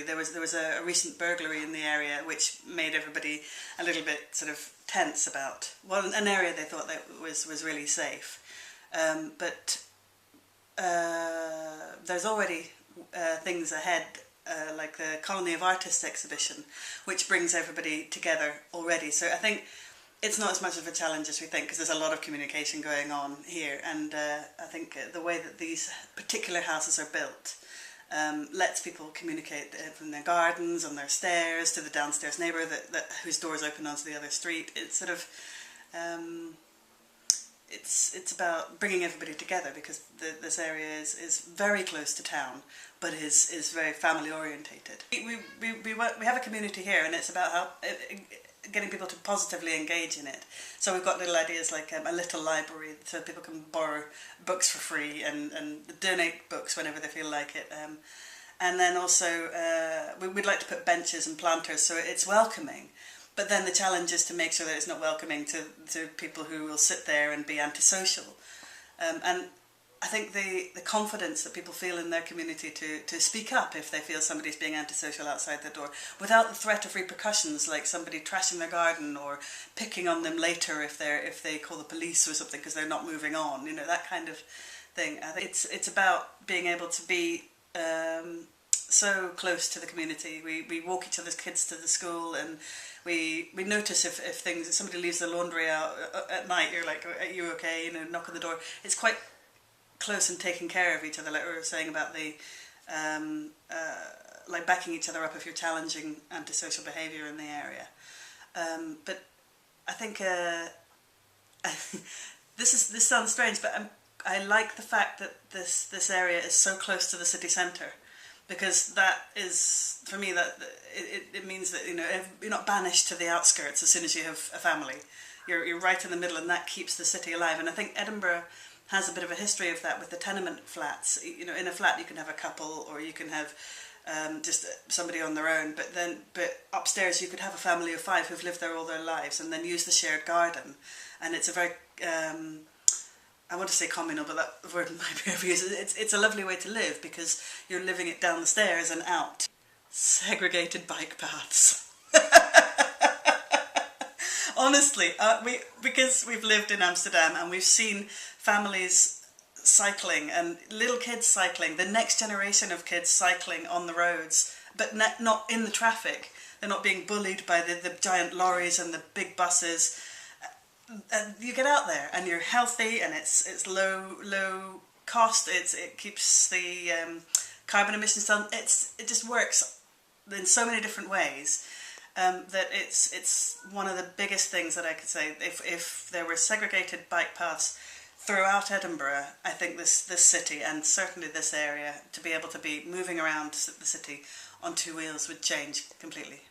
there was a recent burglary in the area which made everybody a little bit sort of tense about, well, an area they thought that was really safe, but there's already things ahead, like the Colony of Artists exhibition, which brings everybody together already. So I think it's not as much of a challenge as we think, because there's a lot of communication going on here, and I think the way that these particular houses are built lets people communicate from their gardens, on their stairs, to the downstairs neighbour whose doors open onto the other street. It's sort of it's about bringing everybody together, because this area is very close to town, but is very family orientated. We have a community here, and it's about how getting people to positively engage in it. So we've got little ideas like a little library, so people can borrow books for free and donate books whenever they feel like it. And then also we'd like to put benches and planters so it's welcoming. But then the challenge is to make sure that it's not welcoming to people who will sit there and be antisocial. And I think the confidence that people feel in their community to speak up if they feel somebody's being antisocial outside the door, without the threat of repercussions like somebody trashing their garden or picking on them later if they call the police or something because they're not moving on, you know, that kind of thing. I think it's about being able to be so close to the community. We walk each other's kids to the school, and we notice if somebody leaves the laundry out at night, you're like, are you okay? You know, knock on the door. It's quite close and taking care of each other, like we were saying about the like backing each other up if you're challenging antisocial behaviour in the area. But I think this sounds strange, but I like the fact that this area is so close to the city centre, because that is, for me, that it means that, you know, you're not banished to the outskirts as soon as you have a family. You're right in the middle, and that keeps the city alive. And I think Edinburgh has a bit of a history of that with the tenement flats. You know, in a flat you can have a couple, or you can have just somebody on their own, but upstairs you could have a family of 5 who've lived there all their lives, and then use the shared garden. And it's a very I want to say communal, but that word might be overused. It's a lovely way to live, because you're living it down the stairs and out. Segregated bike paths. Honestly, because we've lived in Amsterdam and we've seen families cycling and little kids cycling, the next generation of kids cycling on the roads, but not in the traffic. They're not being bullied by the giant lorries and the big buses. You get out there and you're healthy, and it's low cost. It keeps the carbon emissions down. It just works in so many different ways. That it's one of the biggest things that I could say. If there were segregated bike paths throughout Edinburgh, I think this city, and certainly this area, to be able to be moving around the city on 2 wheels would change completely.